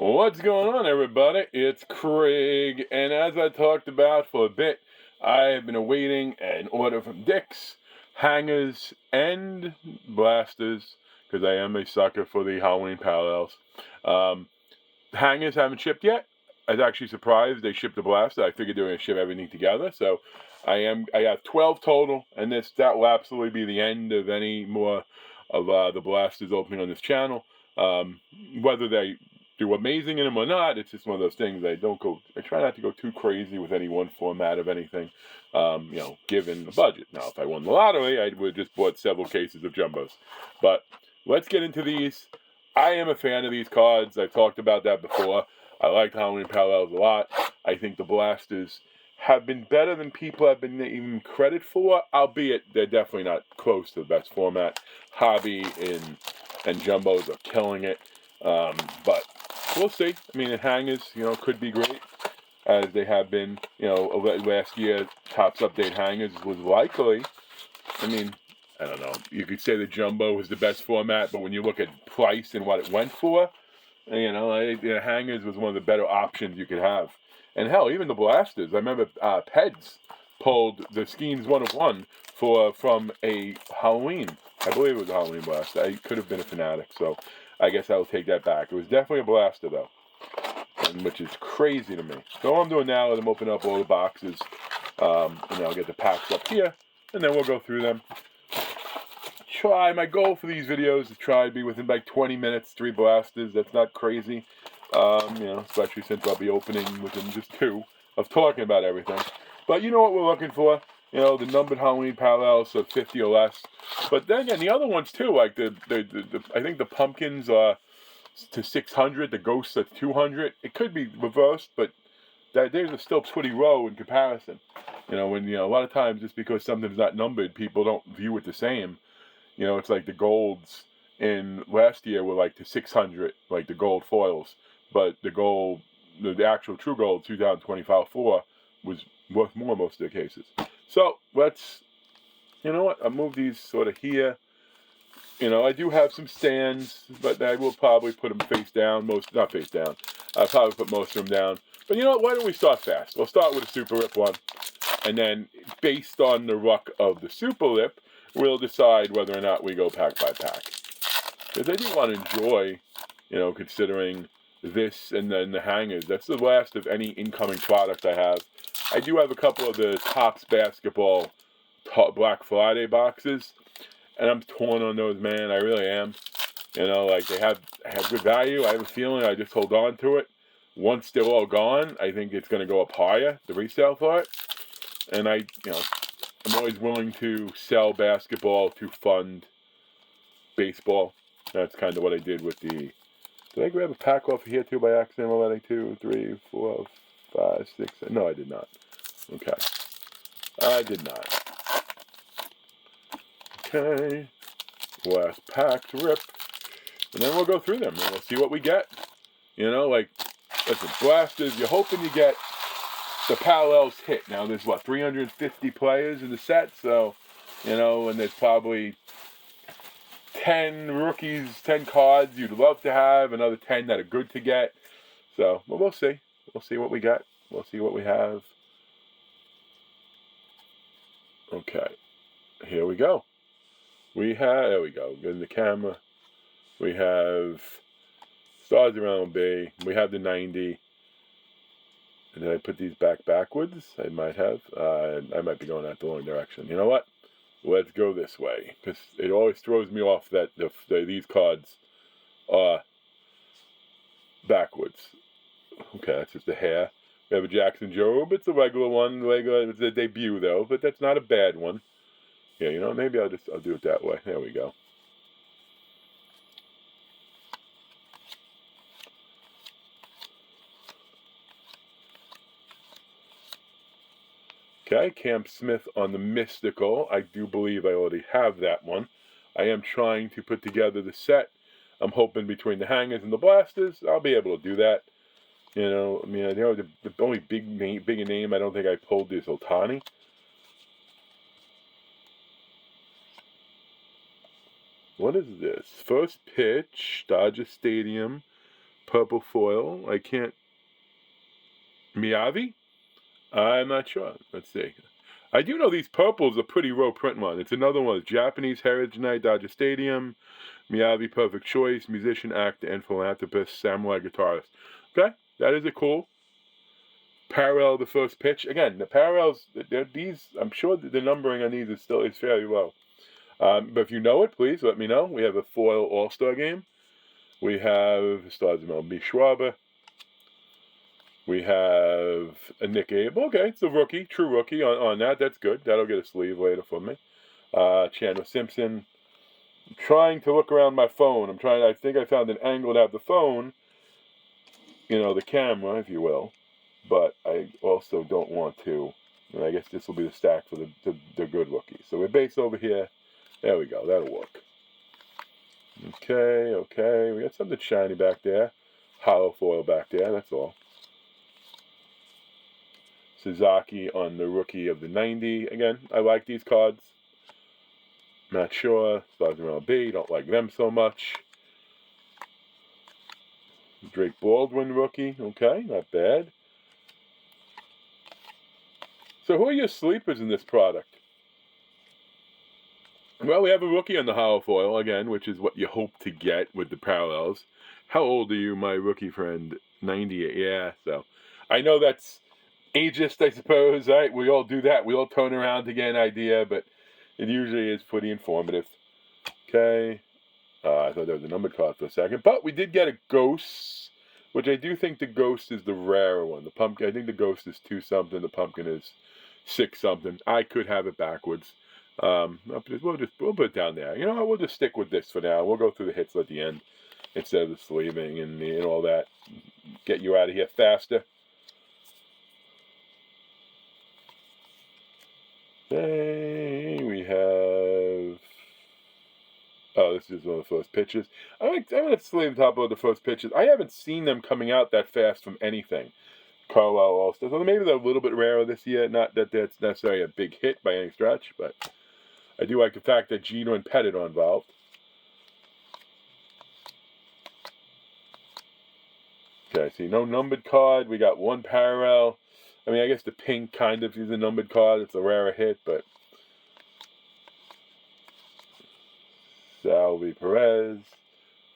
What's going on, everybody? It's Craig, and as I talked about for a bit, I have been awaiting an order from Dick's, hangers, and blasters, because I am a sucker for the Halloween parallels. Hangers haven't shipped yet. I was actually surprised they shipped the blaster. I figured they were going to ship everything together, so I have 12 total, and that will absolutely be the end of any more of the blasters opening on this channel. Whether they do amazing in them or not, it's just one of those things. I try not to go too crazy with any one format of anything, given the budget. Now, if I won the lottery, I would have just bought several cases of jumbos. But let's get into these. I am a fan of these cards. I've talked about that before. I like Halloween Parallels a lot. I think the blasters have been better than people have been even credit for, albeit they're definitely not close to the best format. Hobby and jumbos are killing it. But we'll see. I mean, the hangers, could be great, as they have been. Last year, Topps Update hangers was likely. I mean, I don't know. You could say the jumbo was the best format, but when you look at price and what it went for, the hangers was one of the better options you could have. And hell, even the blasters. I remember Peds pulled the Skeens 1-of-1 from a Halloween. I believe it was a Halloween blaster. I could have been a fanatic, so I guess I'll take that back. It was definitely a blaster, though, which is crazy to me. So what I'm doing now is I'm opening up all the boxes, and I'll get the packs up here, and then we'll go through them. My goal for these videos is to try to be within like 20 minutes, 3 blasters. That's not crazy, especially since I'll be opening within just 2 of talking about everything. But you know what we're looking for? The numbered Halloween parallels of 50 or less. But then again, the other ones too, like I think the pumpkins are to 600, the ghosts are 200. It could be reversed, but theirs are still pretty low in comparison. When a lot of times just because something's not numbered, people don't view it the same. It's like the golds in last year were like to 600, like the gold foils, but the actual true gold 2025-4 was worth more most of the cases. So I'll move these sort of here. I do have some stands, but I will probably put them face down. Not face down. I'll probably put most of them down. But why don't we start fast? We'll start with a Super Lip one, and then based on the ruck of the Super Lip, we'll decide whether or not we go pack by pack. Because I do want to enjoy, considering this and then the hangers. That's the last of any incoming product I have. I do have a couple of the Topps Basketball Black Friday boxes, and I'm torn on those, man. I really am. They have good value. I have a feeling I just hold on to it. Once they're all gone, I think it's going to go up higher, the resale for it. And I'm always willing to sell basketball to fund baseball. That's kind of what I did with the... Did I grab a pack off of here too by accident already? 2, 3, 4, 5, 6... No, I did not. Okay. I did not. Okay. Last pack to rip. And then we'll go through them and we'll see what we get. Listen, blasters, you're hoping you get the parallels hit. Now, there's 350 players in the set, so, and there's probably 10 rookies, 10 cards you'd love to have, another 10 that are good to get. So, well, we'll see. We'll see what we got. We'll see what we have. Okay. Here we go. There we go. Get in the camera. We have Stars Around B. We have the 90. And did I put these backwards? I might have. I might be going out the wrong direction. You know what? Let's go this way. Because it always throws me off that these cards are backwards. Okay, that's just a hair. We have a Jackson Jobe. It's a regular one. It's a debut, though. But that's not a bad one. Yeah, maybe I'll do it that way. There we go. Okay, Cam Smith on the Mystical. I do believe I already have that one. I am trying to put together the set. I'm hoping between the hangers and the blasters, I'll be able to do that. The only big name I don't think I pulled is Ohtani. What is this? First pitch, Dodger Stadium, Purple foil. I can't. Miyavi? I'm not sure. Let's see. I do know these purples are pretty raw print one. It's another one. It's Japanese Heritage Night, Dodger Stadium. Miyavi, Perfect Choice, musician, actor, and philanthropist, samurai guitarist. Okay, that is a cool. Parallel the first pitch. Again, the parallels, these, I'm sure the numbering on these is fairly low. But if you know it, please let me know. We have a foil All-Star game. We have stars of MLB Schwarber. We have a Nick Abel. Okay, it's a rookie, true rookie on that. That's good. That'll get a sleeve later for me. Chandler Simpson. I'm trying to look around my phone. I think I found an angle to have the phone, the camera, if you will. But I also don't want to. And I guess this will be the stack for the good rookies. So we're base over here. There we go. That'll work. Okay. We got something shiny back there. Hollow foil back there. That's all. Sasaki on the rookie of the 90. Again, I like these cards. Not sure. Stars of MLB. Don't like them so much. Drake Baldwin rookie. Okay, not bad. So who are your sleepers in this product? Well, we have a rookie on the hollow foil, again, which is what you hope to get with the parallels. How old are you, my rookie friend? 98. Yeah, so I know that's ageist, I suppose, right? We all do that. We all turn around to get an idea, but it usually is pretty informative. Okay. I thought that was a numbered card for a second. But we did get a Ghost, which I do think the Ghost is the rarer one. The pumpkin, I think the Ghost is 2-something. The pumpkin is 6-something. I could have it backwards. We'll put it down there. You know what? We'll just stick with this for now. We'll go through the hits at the end instead of the sleeving and all that. Get you out of here faster. Okay, we have. Oh, this is one of the first pitches. I'm going to sleeve the top of the first pitches. I haven't seen them coming out that fast from anything. Carlisle All-Stars. So maybe they're a little bit rarer this year. Not that that's necessarily a big hit by any stretch, but I do like the fact that Gino and Pettit are involved. Okay, see, no numbered card. We got one parallel. I mean, I guess the pink kind of is a numbered card. It's a rarer hit, but Salvi Perez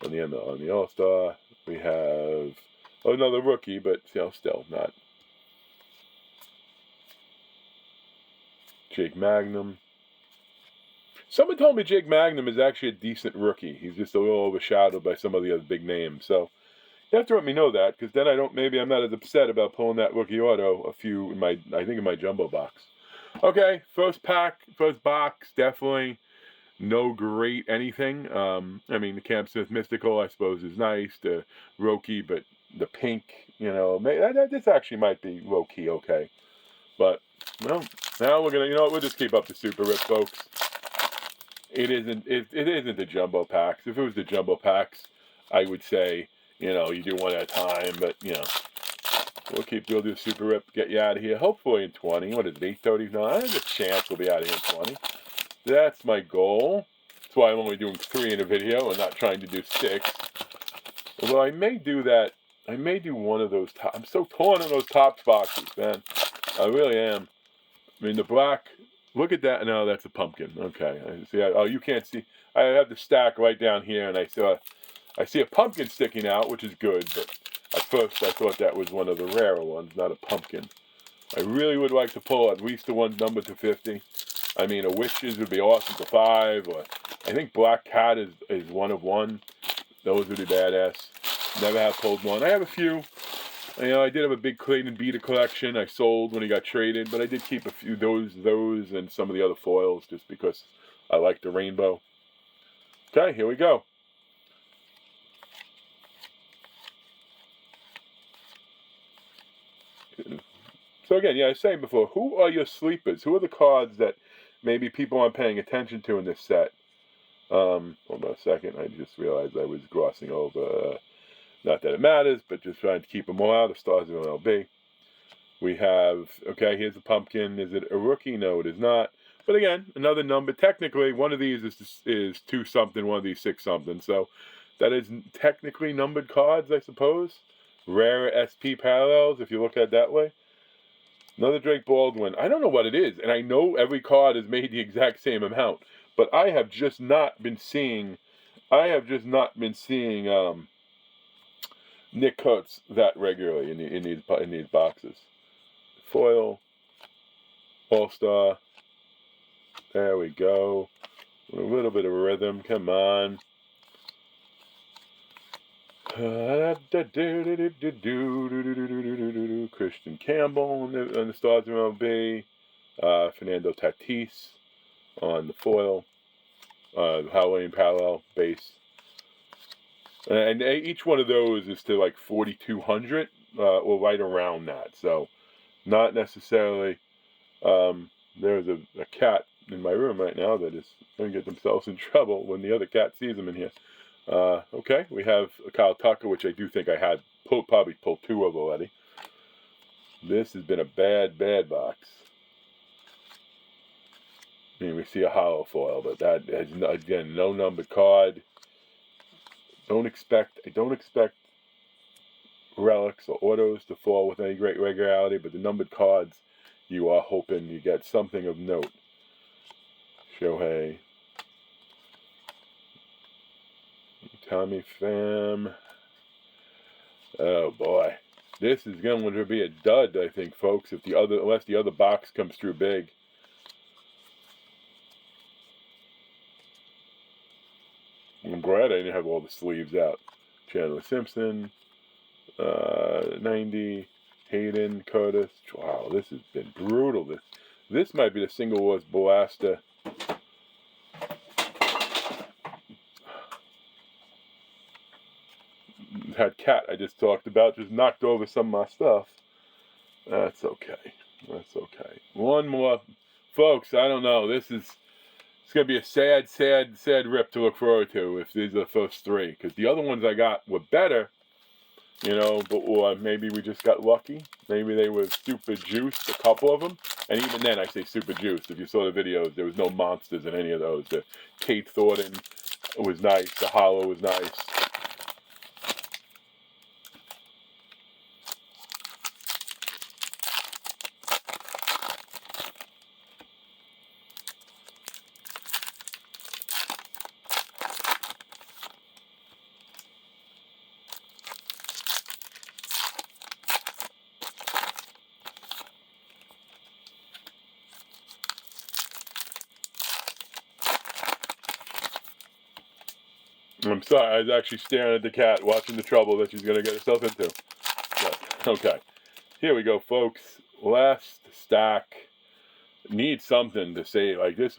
on the All-Star. We have another rookie, but still not. Jake Magnum. Someone told me Jake Magnum is actually a decent rookie. He's just a little overshadowed by some of the other big names. So you have to let me know that, because then I'm not as upset about pulling that rookie auto in my jumbo box. Okay, first box, definitely no great anything. The Cam Smith Mystical, I suppose, is nice. The Roki, but the pink, this actually might be low-key okay. But, well, now we'll just keep up the Super Rip, folks. It isn't the jumbo packs. If it was the jumbo packs, I would say, you do one at a time, but, we'll do Super Rip, get you out of here, hopefully in 20. What is it, 8:39? I have a chance we'll be out of here in 20. That's my goal. That's why I'm only doing 3 in a video and not trying to do 6. Although I may do that. I may do one of those top. I'm so torn on those Topps boxes, man. I really am. I mean, the black, look at that. No, that's a pumpkin. Okay. You can't see. I have the stack right down here, and I see a pumpkin sticking out, which is good, but at first I thought that was one of the rarer ones, not a pumpkin. I really would like to pull at least the one numbered to 50. I mean, a Wishes would be awesome to 5, or I think Black Cat is 1 of 1. Those would be badass. Never have pulled one. I have a few. I did have a big Clayton Beater collection. I sold when he got traded, but I did keep a few those and some of the other foils just because I like the rainbow. Okay, here we go. So again, I was saying before, who are your sleepers? Who are the cards that maybe people aren't paying attention to in this set? Hold on a second. I just realized I was glossing over. Not that it matters, but just trying to keep them all out of Stars of MLB. We have, here's a pumpkin. Is it a rookie? No, it is not. But again, another number. Technically, one of these is 2-something, one of these 6-something. So that is technically numbered cards, I suppose. Rare SP parallels, if you look at it that way. Another Drake Baldwin. I don't know what it is, and I know every card is made the exact same amount, but I have just not been seeing. Nick Coates that regularly in these boxes. Foil, All-Star. There we go. A little bit of rhythm. Come on. Christian Campbell on the Stars of MLB. Fernando Tatis on the foil. Halloween parallel base. And each one of those is to like 4,200 or right around that. So not necessarily. There's a cat in my room right now that is going to get themselves in trouble when the other cat sees them in here. Okay, we have a Kyle Tucker, which I do think I had probably pulled 2 of already. This has been a bad box. I mean, we see a hollow foil, but that has, again, no numbered card. I don't expect relics or autos to fall with any great regularity, but the numbered cards, you are hoping you get something of note. Shohei. Tommy Pham. Oh boy. This is going to be a dud, I think, folks, unless the other box comes through big. I'm glad I didn't have all the sleeves out. Chandler Simpson, 90, Hayden, Curtis. Wow, this has been brutal. This might be the single worst blaster. That cat I just talked about just knocked over some of my stuff. That's okay. That's okay. One more. Folks, I don't know. It's going to be a sad rip to look forward to if these are the first 3. Because the other ones I got were better, or maybe we just got lucky. Maybe they were super juiced, a couple of them. And even then, I say super juiced. If you saw the videos, there was no monsters in any of those. The Kate Thornton was nice. The hollow was nice. I'm sorry, I was actually staring at the cat, watching the trouble that she's going to get herself into. But, okay, here we go, folks. Last stack. Need something to say. Like this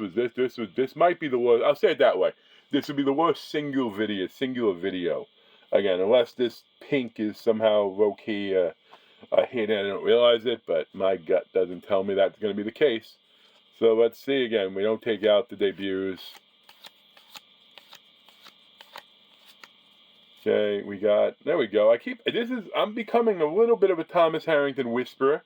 might be the worst. I'll say it that way. This would be the worst singular video. Again, unless this pink is somehow low-key a hit and I don't realize it, but my gut doesn't tell me that's going to be the case. So let's see again. We don't take out the debuts. Okay, there we go. I'm becoming a little bit of a Thomas Harrington whisperer.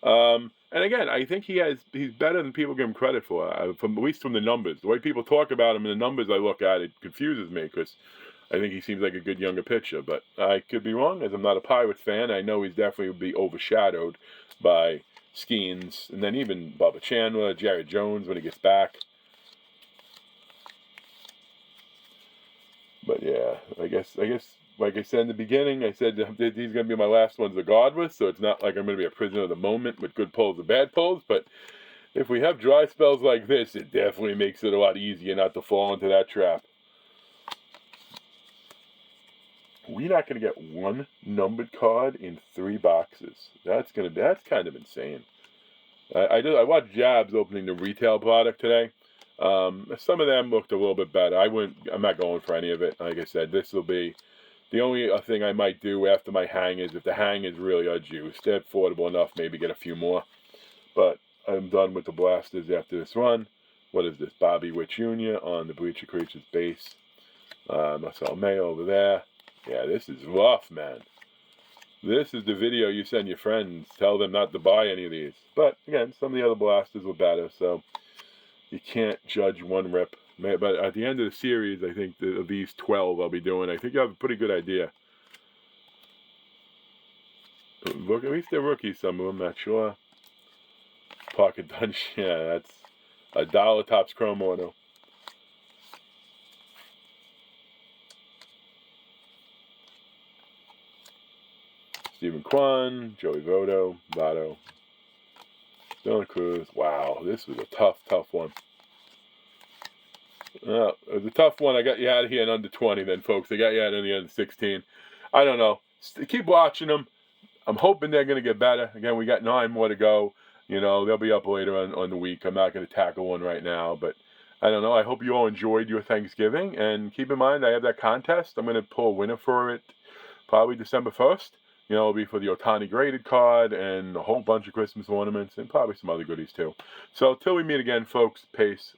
And again, I think he's better than people give him credit for, at least from the numbers. The way people talk about him and the numbers I look at, it confuses me because I think he seems like a good younger pitcher. But I could be wrong, as I'm not a Pirates fan. I know he's definitely would be overshadowed by Skeens, and then even Bubba Chandler, Jared Jones when he gets back. But yeah, I guess, like I said in the beginning, I said these are going to be my last ones regardless, so it's not like I'm going to be a prisoner of the moment with good pulls or bad pulls, but if we have dry spells like this, it definitely makes it a lot easier not to fall into that trap. We're not going to get one numbered card in 3 boxes. That's kind of insane. I watched Jabs opening the retail product today. Some of them looked a little bit better. I'm not going for any of it. Like I said, this will be the only thing I might do after my hang is if the hang is really juiced. They're affordable enough, maybe get a few more. But I'm done with the blasters after this run. What is this? Bobby Witt Jr. on the Bleacher Creatures base. Marcel May over there. Yeah, this is rough, man. This is the video you send your friends. Tell them not to buy any of these. But again, some of the other blasters were better, so you can't judge one rip But at the end of the series, I think of these 12 I'll be doing, I think you have a pretty good idea. Look, at least they're rookies, some of them, not sure. Pocket Dungeon, yeah, that's $1 Topps Chrome Auto. Stephen Kwan, Joey Votto, Dylan Cruz. Wow, this was a tough one. It was a tough one. I got you out of here in under 20 then, folks. I got you out in the under 16. I don't know. Keep watching them. I'm hoping they're going to get better. Again, we got 9 more to go. You know, they'll be up later on the week. I'm not going to tackle one right now, but I don't know. I hope you all enjoyed your Thanksgiving. And keep in mind, I have that contest. I'm going to pull a winner for it probably December 1st. You know, it'll be for the Ohtani graded card and a whole bunch of Christmas ornaments and probably some other goodies too. So, till we meet again, folks, peace.